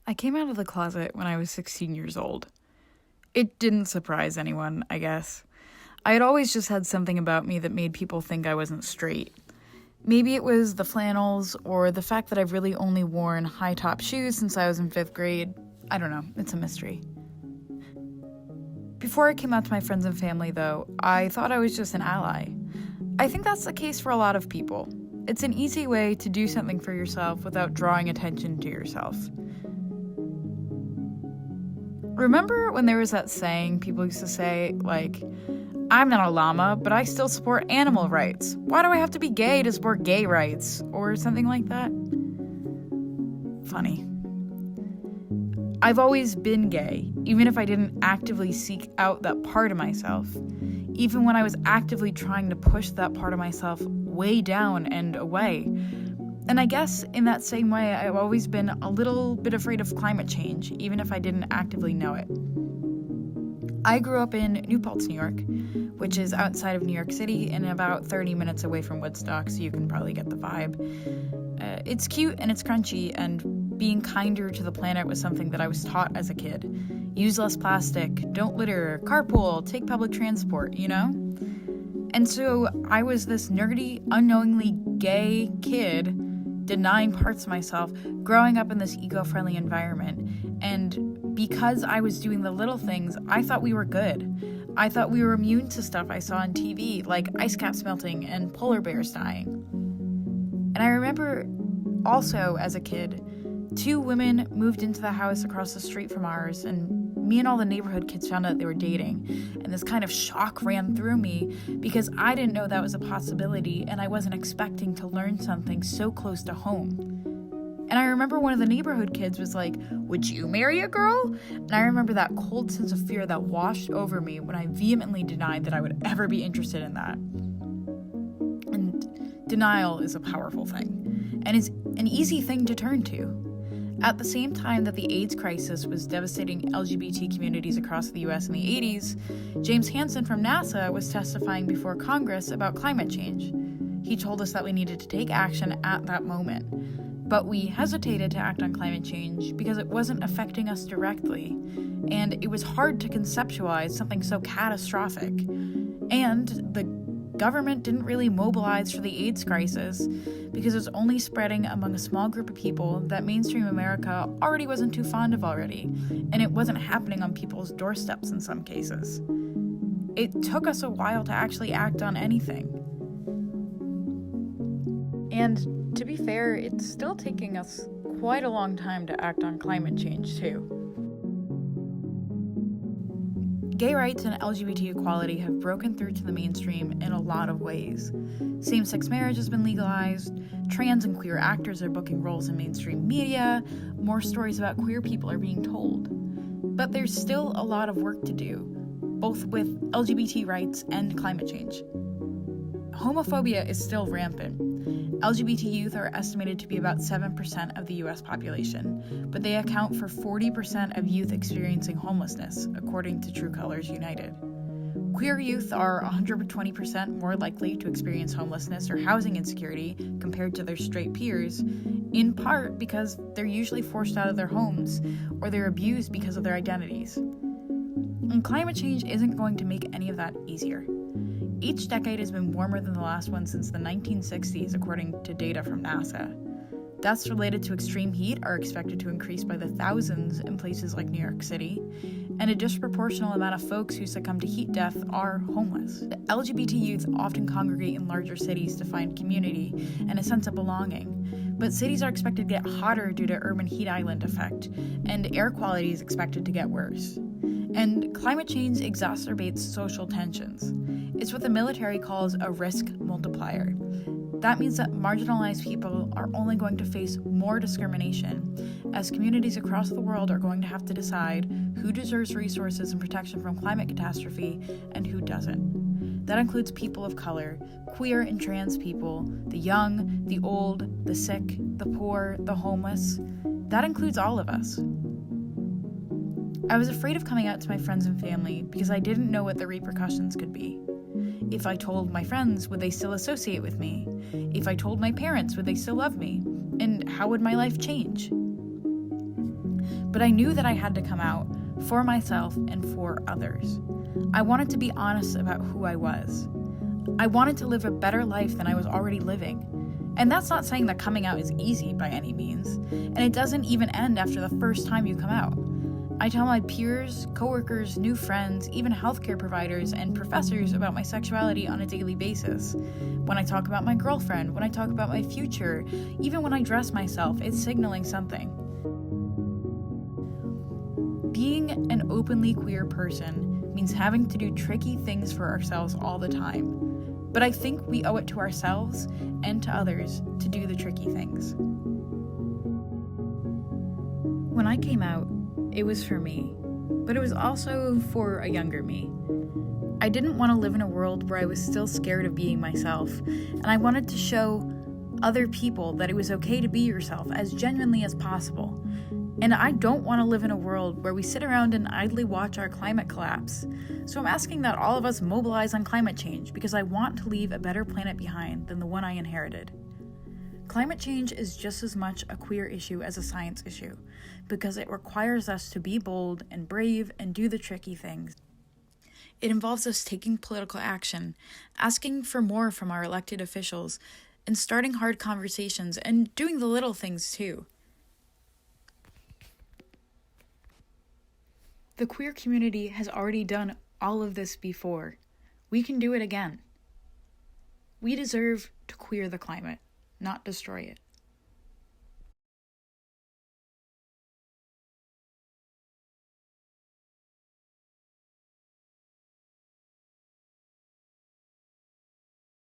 I came out of the closet when I was 16 years old. It didn't surprise anyone, I guess. I had always just had something about me that made people think I wasn't straight. Maybe it was the flannels or the fact that I've really only worn high-top shoes since I was in 5th grade. I don't know, it's a mystery. Before I came out to my friends and family, though, I thought I was just an ally. I think that's the case for a lot of people. It's an easy way to do something for yourself without drawing attention to yourself. Remember when there was that saying people used to say, like, I'm not a llama, but I still support animal rights. Why do I have to be gay to support gay rights? Or something like that? Funny. I've always been gay, even if I didn't actively seek out that part of myself. Even when I was actively trying to push that part of myself way down and away. And I guess in that same way, I've always been a little bit afraid of climate change, even if I didn't actively know it. I grew up in New Paltz, New York, which is outside of New York City and about 30 minutes away from Woodstock, so you can probably get the vibe. It's cute and it's crunchy, and being kinder to the planet was something that I was taught as a kid. Use less plastic, don't litter, carpool, take public transport, you know? And so I was this nerdy, unknowingly gay kid denying parts of myself, growing up in this eco-friendly environment. And because I was doing the little things, I thought we were good. I thought we were immune to stuff I saw on TV, like ice caps melting and polar bears dying. And I remember also, as a kid, 2 women moved into the house across the street from ours, and me and all the neighborhood kids found out they were dating. And this kind of shock ran through me because I didn't know that was a possibility, and I wasn't expecting to learn something so close to home. And I remember one of the neighborhood kids was like, "Would you marry a girl?" And I remember that cold sense of fear that washed over me when I vehemently denied that I would ever be interested in that. And denial is a powerful thing, and is an easy thing to turn to. At the same time that the AIDS crisis was devastating LGBT communities across the US in the 80s, James Hansen from NASA was testifying before Congress about climate change. He told us that we needed to take action at that moment. But we hesitated to act on climate change because it wasn't affecting us directly, and it was hard to conceptualize something so catastrophic. And the government didn't really mobilize for the AIDS crisis because it was only spreading among a small group of people that mainstream America already wasn't too fond of already, and it wasn't happening on people's doorsteps in some cases. It took us a while to actually act on anything. And to be fair, it's still taking us quite a long time to act on climate change, too. Gay rights and LGBT equality have broken through to the mainstream in a lot of ways. Same-sex marriage has been legalized, trans and queer actors are booking roles in mainstream media, more stories about queer people are being told. But there's still a lot of work to do, both with LGBT rights and climate change. Homophobia is still rampant. LGBT youth are estimated to be about 7% of the US population, but they account for 40% of youth experiencing homelessness, according to True Colors United. Queer youth are 120% more likely to experience homelessness or housing insecurity compared to their straight peers, in part because they're usually forced out of their homes or they're abused because of their identities. And climate change isn't going to make any of that easier. Each decade has been warmer than the last one since the 1960s, according to data from NASA. Deaths related to extreme heat are expected to increase by the thousands in places like New York City, and a disproportionate amount of folks who succumb to heat death are homeless. LGBT youth often congregate in larger cities to find community and a sense of belonging, but cities are expected to get hotter due to urban heat island effect, and air quality is expected to get worse. And climate change exacerbates social tensions. It's what the military calls a risk multiplier. That means that marginalized people are only going to face more discrimination, as communities across the world are going to have to decide who deserves resources and protection from climate catastrophe and who doesn't. That includes people of color, queer and trans people, the young, the old, the sick, the poor, the homeless. That includes all of us. I was afraid of coming out to my friends and family because I didn't know what the repercussions could be. If I told my friends, would they still associate with me? If I told my parents, would they still love me? And how would my life change? but I knew that I had to come out for myself and for others. I wanted to be honest about who I was. I wanted to live a better life than I was already living. And that's not saying that coming out is easy by any means, and it doesn't even end after the first time you come out. I tell my peers, coworkers, new friends, even healthcare providers and professors about my sexuality on a daily basis. When I talk about my girlfriend, when I talk about my future, even when I dress myself, it's signaling something. Being an openly queer person means having to do tricky things for ourselves all the time. But I think we owe it to ourselves and to others to do the tricky things. When I came out, it was for me, but it was also for a younger me. I didn't want to live in a world where I was still scared of being myself, and I wanted to show other people that it was okay to be yourself as genuinely as possible. And I don't want to live in a world where we sit around and idly watch our climate collapse. So I'm asking that all of us mobilize on climate change because I want to leave a better planet behind than the one I inherited. Climate change is just as much a queer issue as a science issue because it requires us to be bold and brave and do the tricky things. It involves us taking political action, asking for more from our elected officials, and starting hard conversations and doing the little things too. The queer community has already done all of this before. We can do it again. We deserve to queer the climate, not destroy it.